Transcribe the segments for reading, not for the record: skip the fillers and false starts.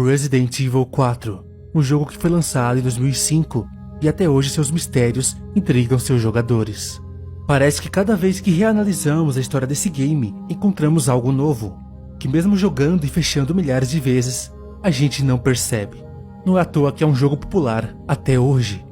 Resident Evil 4, um jogo que foi lançado em 2005 e até hoje seus mistérios intrigam seus jogadores. Parece que cada vez que reanalisamos a história desse game, encontramos algo novo, que mesmo jogando e fechando milhares de vezes, a gente não percebe. Não é à toa que é um jogo popular até hoje.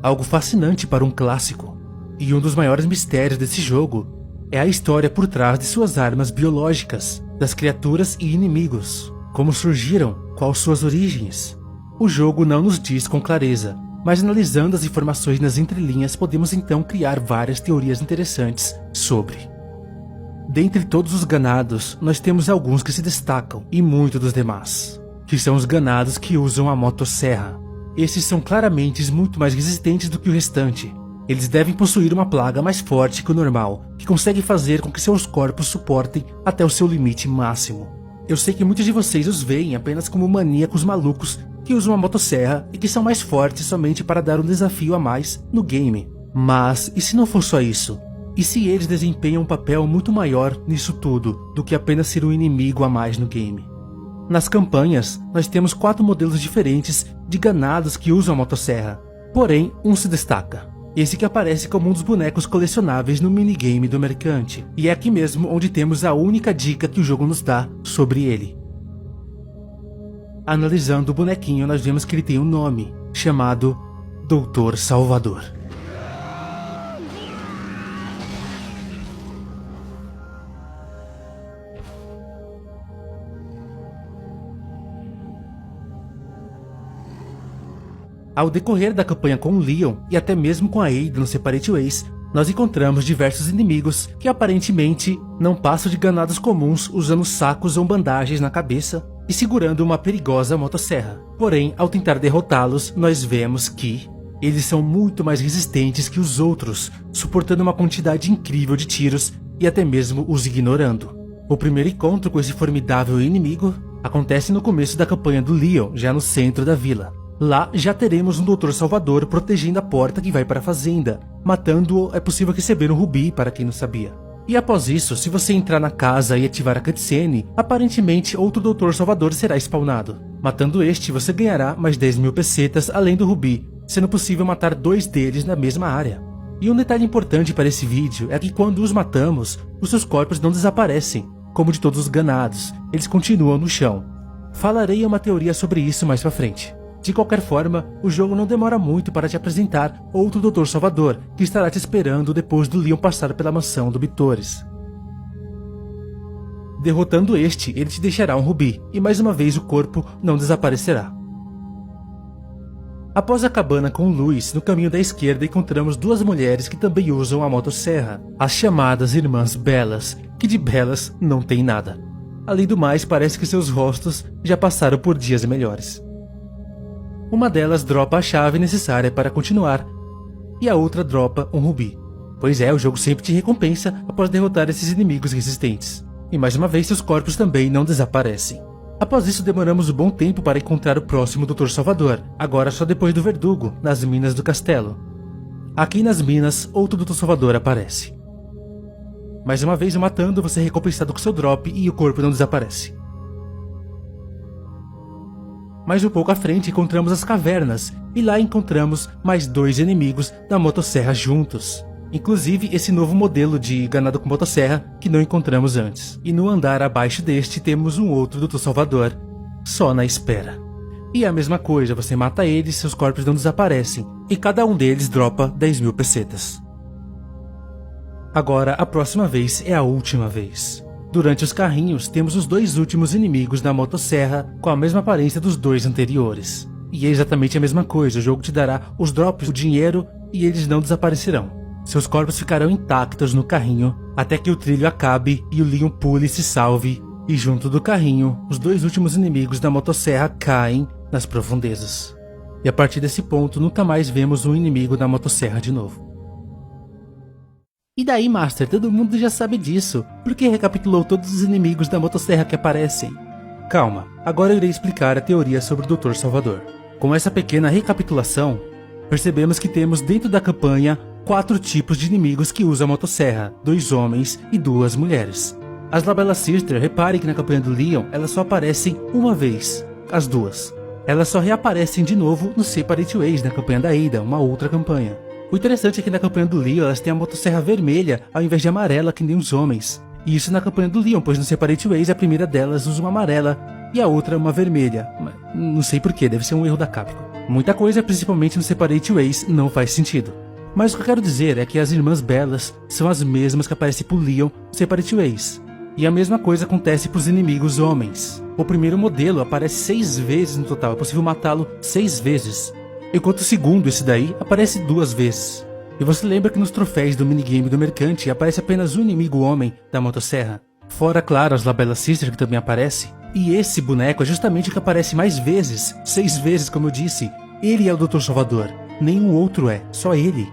Algo fascinante para um clássico. E um dos maiores mistérios desse jogo é a história por trás de suas armas biológicas, das criaturas e inimigos. Como surgiram, quais suas origens. O jogo não nos diz com clareza, mas analisando as informações nas entrelinhas podemos então criar várias teorias interessantes sobre. Dentre todos os ganados, nós temos alguns que se destacam e muito dos demais, que são os ganados que usam a motosserra. Esses são claramente muito mais resistentes do que o restante. Eles devem possuir uma plaga mais forte que o normal, que consegue fazer com que seus corpos suportem até o seu limite máximo. Eu sei que muitos de vocês os veem apenas como maníacos malucos que usam a motosserra e que são mais fortes somente para dar um desafio a mais no game. Mas, e se não for só isso? E se eles desempenham um papel muito maior nisso tudo do que apenas ser um inimigo a mais no game? Nas campanhas, nós temos 4 modelos diferentes de ganados que usam a motosserra. Porém, um se destaca. Esse que aparece como um dos bonecos colecionáveis no minigame do mercante. E é aqui mesmo onde temos a única dica que o jogo nos dá sobre ele. Analisando o bonequinho, nós vemos que ele tem um nome, chamado Dr. Salvador. Ao decorrer da campanha com o Leon e até mesmo com a Ada no Separate Ways, nós encontramos diversos inimigos que aparentemente não passam de ganados comuns usando sacos ou bandagens na cabeça e segurando uma perigosa motosserra. Porém, ao tentar derrotá-los, nós vemos que eles são muito mais resistentes que os outros, suportando uma quantidade incrível de tiros e até mesmo os ignorando. O primeiro encontro com esse formidável inimigo acontece no começo da campanha do Leon, já no centro da vila. Lá já teremos um Dr. Salvador protegendo a porta que vai para a fazenda. Matando-o é possível receber um rubi, para quem não sabia. E após isso, se você entrar na casa e ativar a cutscene, aparentemente outro Dr. Salvador será spawnado. Matando este, você ganhará mais 10.000 pesetas além do rubi, sendo possível matar 2 deles na mesma área. E um detalhe importante para esse vídeo é que quando os matamos, os seus corpos não desaparecem, como de todos os ganados, eles continuam no chão. Falarei uma teoria sobre isso mais pra frente. De qualquer forma, o jogo não demora muito para te apresentar outro Dr. Salvador, que estará te esperando depois do Leon passar pela mansão do Bitores. Derrotando este, ele te deixará um rubi, e mais uma vez o corpo não desaparecerá. Após a cabana com Luis, no caminho da esquerda encontramos 2 mulheres que também usam a motosserra, as chamadas Irmãs Belas, que de belas não tem nada. Além do mais, parece que seus rostos já passaram por dias melhores. Uma delas dropa a chave necessária para continuar, e a outra dropa um rubi. Pois é, o jogo sempre te recompensa após derrotar esses inimigos resistentes. E mais uma vez seus corpos também não desaparecem. Após isso demoramos um bom tempo para encontrar o próximo Dr. Salvador, agora só depois do verdugo, nas minas do castelo. Aqui nas minas, outro Dr. Salvador aparece. Mais uma vez o matando, você é recompensado com seu drop e o corpo não desaparece. Mais um pouco à frente encontramos as cavernas, e lá encontramos mais 2 inimigos da motosserra juntos. Inclusive esse novo modelo de ganado com motosserra que não encontramos antes. E no andar abaixo deste temos um outro Dr. Salvador, só na espera. E a mesma coisa, você mata eles, seus corpos não desaparecem, e cada um deles dropa 10.000 pesetas. Agora a próxima vez é a última vez. Durante os carrinhos, temos os 2 últimos inimigos da motosserra com a mesma aparência dos 2 anteriores. E é exatamente a mesma coisa, o jogo te dará os drops, o dinheiro, e eles não desaparecerão. Seus corpos ficarão intactos no carrinho, até que o trilho acabe e o Leon pule e se salve, e junto do carrinho, os 2 últimos inimigos da motosserra caem nas profundezas. E a partir desse ponto, nunca mais vemos um inimigo da motosserra de novo. E daí, Master, todo mundo já sabe disso. Por que recapitulou todos os inimigos da motosserra que aparecem? Calma, agora eu irei explicar a teoria sobre o Dr. Salvador. Com essa pequena recapitulação, percebemos que temos dentro da campanha 4 tipos de inimigos que usam a motosserra, 2 homens e 2 mulheres. As Labella Sister, reparem que na campanha do Leon, elas só aparecem uma vez. as duas. Elas só reaparecem de novo no Separate Ways, na campanha da Ada, uma outra campanha. O interessante é que na campanha do Leon elas têm a motosserra vermelha ao invés de amarela que nem os homens. E isso na campanha do Leon, pois no Separate Ways a primeira delas usa uma amarela e a outra uma vermelha. Não sei porquê, deve ser um erro da Capcom. Muita coisa, principalmente no Separate Ways, não faz sentido. Mas o que eu quero dizer é que as irmãs belas são as mesmas que aparecem pro Leon no Separate Ways. E a mesma coisa acontece pros inimigos homens. O primeiro modelo aparece 6 vezes no total, é possível matá-lo 6 vezes. Enquanto o segundo, esse daí, aparece 2 vezes. E você lembra que nos troféus do minigame do Mercante aparece apenas um inimigo homem da motosserra? Fora, claro, as Labella Sister que também aparece. E esse boneco é justamente o que aparece mais vezes, 6 vezes como eu disse. Ele é o Dr. Salvador, nenhum outro é, só ele.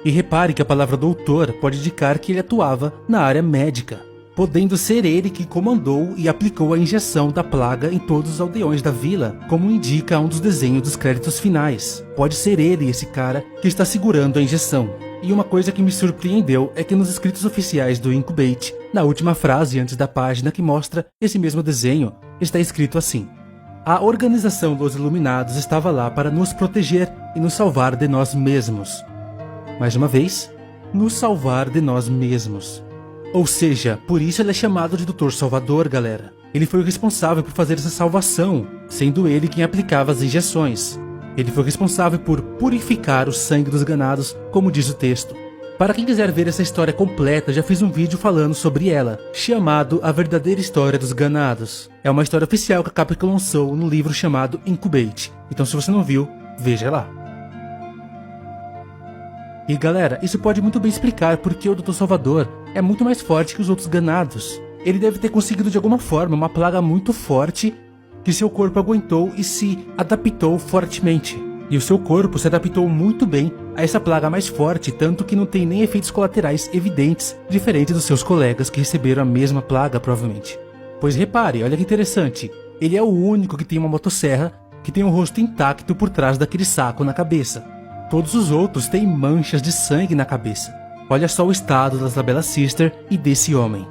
E repare que a palavra doutor pode indicar que ele atuava na área médica, podendo ser ele que comandou e aplicou a injeção da plaga em todos os aldeões da vila, como indica um dos desenhos dos créditos finais. Pode ser ele esse cara que está segurando a injeção. E uma coisa que me surpreendeu é que nos escritos oficiais do Incubate, na última frase antes da página que mostra esse mesmo desenho, está escrito assim: a organização dos Iluminados estava lá para nos proteger e nos salvar de nós mesmos. Mais uma vez, nos salvar de nós mesmos. Ou seja, por isso ele é chamado de Dr. Salvador, galera. Ele foi o responsável por fazer essa salvação, sendo ele quem aplicava as injeções. Ele foi responsável por purificar o sangue dos ganados, como diz o texto. Para quem quiser ver essa história completa, já fiz um vídeo falando sobre ela, chamado A Verdadeira História dos Ganados. É uma história oficial que a Capcom lançou no livro chamado Incubate. Então se você não viu, veja lá. E galera, isso pode muito bem explicar porque o Dr. Salvador é muito mais forte que os outros ganados. Ele deve ter conseguido de alguma forma uma plaga muito forte que seu corpo aguentou e se adaptou fortemente. E o seu corpo se adaptou muito bem a essa plaga mais forte, tanto que não tem nem efeitos colaterais evidentes, diferente dos seus colegas que receberam a mesma plaga provavelmente. Pois repare, olha que interessante, ele é o único que tem uma motosserra que tem o rosto intacto por trás daquele saco na cabeça. Todos os outros têm manchas de sangue na cabeça. Olha só o estado das Labella Sister e desse homem.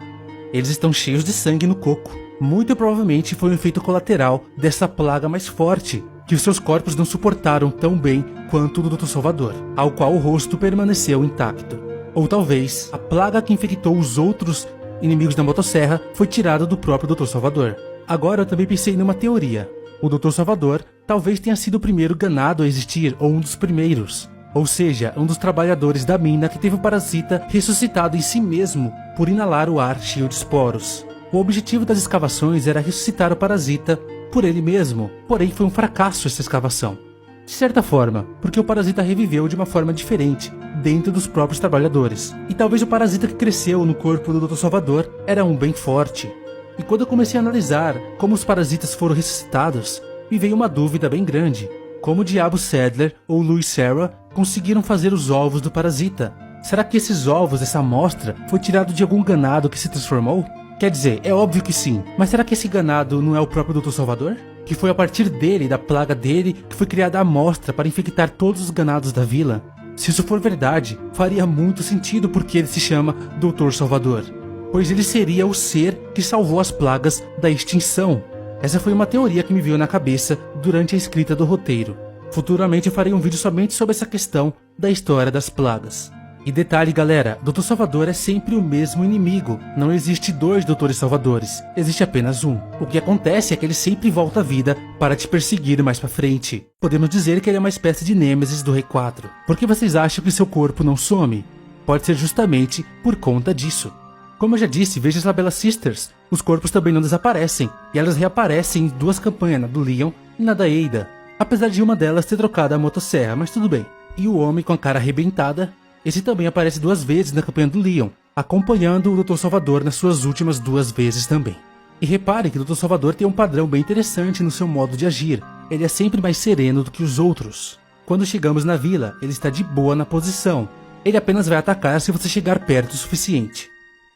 Eles estão cheios de sangue no coco. Muito provavelmente foi um efeito colateral dessa plaga mais forte, que os seus corpos não suportaram tão bem quanto o do Dr. Salvador, ao qual o rosto permaneceu intacto. Ou talvez a plaga que infectou os outros inimigos da motosserra foi tirada do próprio Dr. Salvador. Agora eu também pensei numa teoria. O Dr. Salvador talvez tenha sido o primeiro ganado a existir, ou um dos primeiros. Ou seja, um dos trabalhadores da mina que teve o parasita ressuscitado em si mesmo por inalar o ar cheio de esporos. O objetivo das escavações era ressuscitar o parasita por ele mesmo, porém foi um fracasso essa escavação. De certa forma, porque o parasita reviveu de uma forma diferente, dentro dos próprios trabalhadores. E talvez o parasita que cresceu no corpo do Dr. Salvador era um bem forte. E quando eu comecei a analisar como os parasitas foram ressuscitados, me veio uma dúvida bem grande. Como o diabo Sadler ou Louis Serra conseguiram fazer os ovos do parasita? Será que esses ovos, essa amostra, foi tirado de algum ganado que se transformou? Quer dizer, é óbvio que sim, mas será que esse ganado não é o próprio Dr. Salvador? Que foi a partir dele, da plaga dele, que foi criada a amostra para infectar todos os ganados da vila? Se isso for verdade, faria muito sentido porque ele se chama Dr. Salvador, pois ele seria o ser que salvou as plagas da extinção. Essa foi uma teoria que me veio na cabeça durante a escrita do roteiro. Futuramente eu farei um vídeo somente sobre essa questão da história das plagas. E detalhe galera, Dr. Salvador é sempre o mesmo inimigo, não existe 2 Drs. Salvadores, existe apenas um. O que acontece é que ele sempre volta à vida para te perseguir mais pra frente. Podemos dizer que ele é uma espécie de Nêmesis do Rei 4. Por que vocês acham que seu corpo não some? Pode ser justamente por conta disso. Como eu já disse, veja as Labella Sisters, os corpos também não desaparecem, e elas reaparecem em 2 campanhas, na do Leon e na da Ada, apesar de uma delas ter trocado a motosserra, mas tudo bem. E o homem com a cara arrebentada, esse também aparece 2 vezes na campanha do Leon, acompanhando o Dr. Salvador nas suas últimas 2 vezes também. E repare que o Dr. Salvador tem um padrão bem interessante no seu modo de agir, ele é sempre mais sereno do que os outros. Quando chegamos na vila, ele está de boa na posição, ele apenas vai atacar se você chegar perto o suficiente.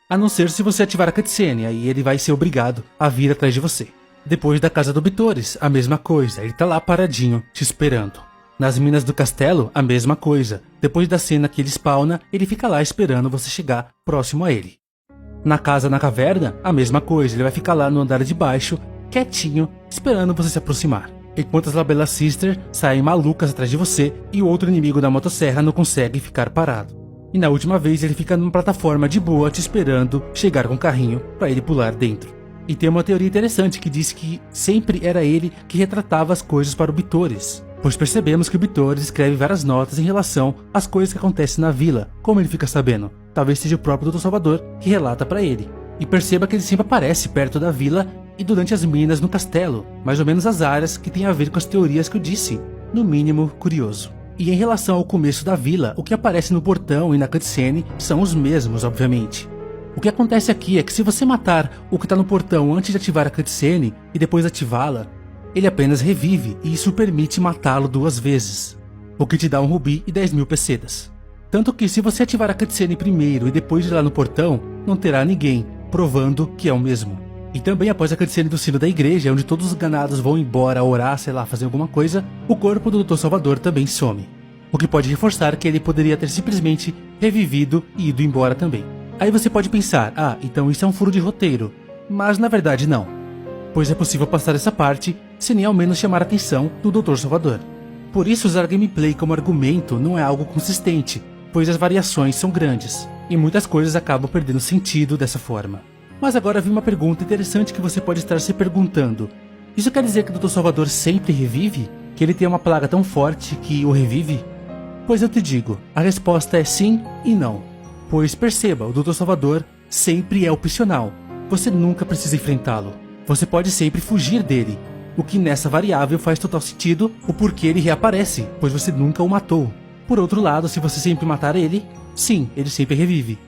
A não ser se você ativar a cutscene, aí ele vai ser obrigado a vir atrás de você. Depois da casa do Bitores, a mesma coisa, ele tá lá paradinho, te esperando. Nas minas do castelo, a mesma coisa. Depois da cena que ele spawna, ele fica lá esperando você chegar próximo a ele. Na casa na caverna, a mesma coisa, ele vai ficar lá no andar de baixo, quietinho, esperando você se aproximar. Enquanto as Labella Sister saem malucas atrás de você e o outro inimigo da motosserra não consegue ficar parado. E na última vez ele fica numa plataforma de boa te esperando chegar com o carrinho para ele pular dentro. E tem uma teoria interessante que diz que sempre era ele que retratava as coisas para o Bitores, pois percebemos que o Bitores escreve várias notas em relação às coisas que acontecem na vila. Como ele fica sabendo? Talvez seja o próprio Dr. Salvador que relata para ele. E perceba que ele sempre aparece perto da vila e durante as minas no castelo, mais ou menos as áreas que tem a ver com as teorias que eu disse, no mínimo curioso. E em relação ao começo da vila, o que aparece no portão e na cutscene são os mesmos, obviamente. O que acontece aqui é que se você matar o que está no portão antes de ativar a cutscene e depois ativá-la, ele apenas revive e isso permite matá-lo 2 vezes, o que te dá um rubi e 10.000 pesetas. Tanto que se você ativar a cutscene primeiro e depois ir lá no portão, não terá ninguém, provando que é o mesmo. E também após a cutscene do sino da igreja, onde todos os ganados vão embora orar, sei lá, fazer alguma coisa, o corpo do Dr. Salvador também some. O que pode reforçar que ele poderia ter simplesmente revivido e ido embora também. Aí você pode pensar, então isso é um furo de roteiro. Mas na verdade não. Pois é possível passar essa parte sem nem ao menos chamar a atenção do Dr. Salvador. Por isso usar gameplay como argumento não é algo consistente, pois as variações são grandes, e muitas coisas acabam perdendo sentido dessa forma. Mas agora vem uma pergunta interessante que você pode estar se perguntando. Isso quer dizer que o Dr. Salvador sempre revive? Que ele tem uma plaga tão forte que o revive? Pois eu te digo, a resposta é sim e não. Pois perceba, o Dr. Salvador sempre é opcional. Você nunca precisa enfrentá-lo. Você pode sempre fugir dele. O que nessa variável faz total sentido o porquê ele reaparece, pois você nunca o matou. Por outro lado, se você sempre matar ele, sim, ele sempre revive.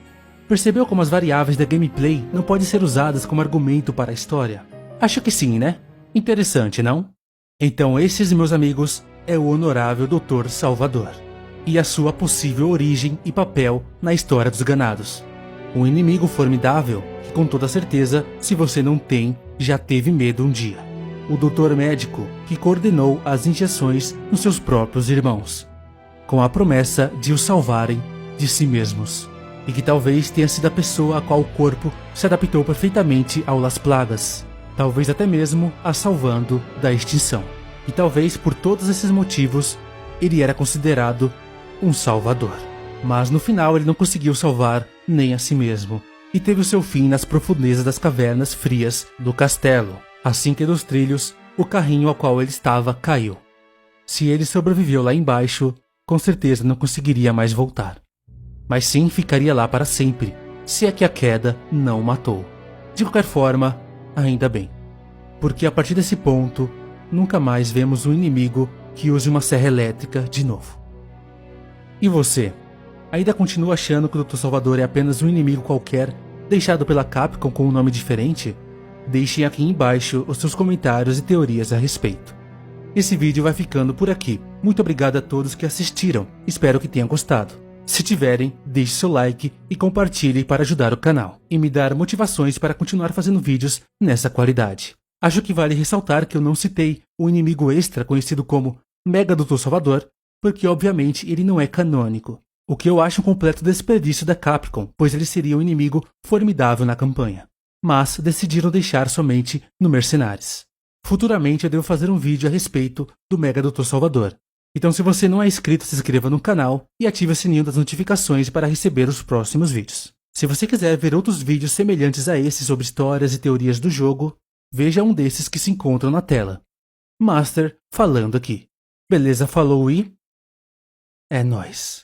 Percebeu como as variáveis da gameplay não podem ser usadas como argumento para a história? Acho que sim, né? Interessante, não? Então esses, meus amigos, é o honorável Dr. Salvador. E a sua possível origem e papel na história dos ganados. Um inimigo formidável que, com toda certeza, se você não tem, já teve medo um dia. O doutor médico que coordenou as injeções nos seus próprios irmãos, com a promessa de os salvarem de si mesmos. E que talvez tenha sido a pessoa a qual o corpo se adaptou perfeitamente ao Las Plagas, talvez até mesmo a salvando da extinção. E talvez por todos esses motivos, ele era considerado um salvador. Mas no final ele não conseguiu salvar nem a si mesmo, e teve o seu fim nas profundezas das cavernas frias do castelo. Assim que dos trilhos, o carrinho ao qual ele estava caiu. Se ele sobreviveu lá embaixo, com certeza não conseguiria mais voltar. Mas sim ficaria lá para sempre, se é que a queda não o matou. De qualquer forma, ainda bem. Porque a partir desse ponto, nunca mais vemos um inimigo que use uma serra elétrica de novo. E você? Ainda continua achando que o Dr. Salvador é apenas um inimigo qualquer, deixado pela Capcom com um nome diferente? Deixem aqui embaixo os seus comentários e teorias a respeito. Esse vídeo vai ficando por aqui. Muito obrigado a todos que assistiram. Espero que tenham gostado. Se tiverem, deixe seu like e compartilhe para ajudar o canal e me dar motivações para continuar fazendo vídeos nessa qualidade. Acho que vale ressaltar que eu não citei o inimigo extra conhecido como Mega Dr. Salvador, porque obviamente ele não é canônico, o que eu acho um completo desperdício da Capcom, pois ele seria um inimigo formidável na campanha. Mas decidiram deixar somente no Mercenários. Futuramente eu devo fazer um vídeo a respeito do Mega Dr. Salvador. Então se você não é inscrito, se inscreva no canal e ative o sininho das notificações para receber os próximos vídeos. Se você quiser ver outros vídeos semelhantes a esse sobre histórias e teorias do jogo, veja um desses que se encontram na tela. Master falando aqui. Beleza, falou e... é nóis.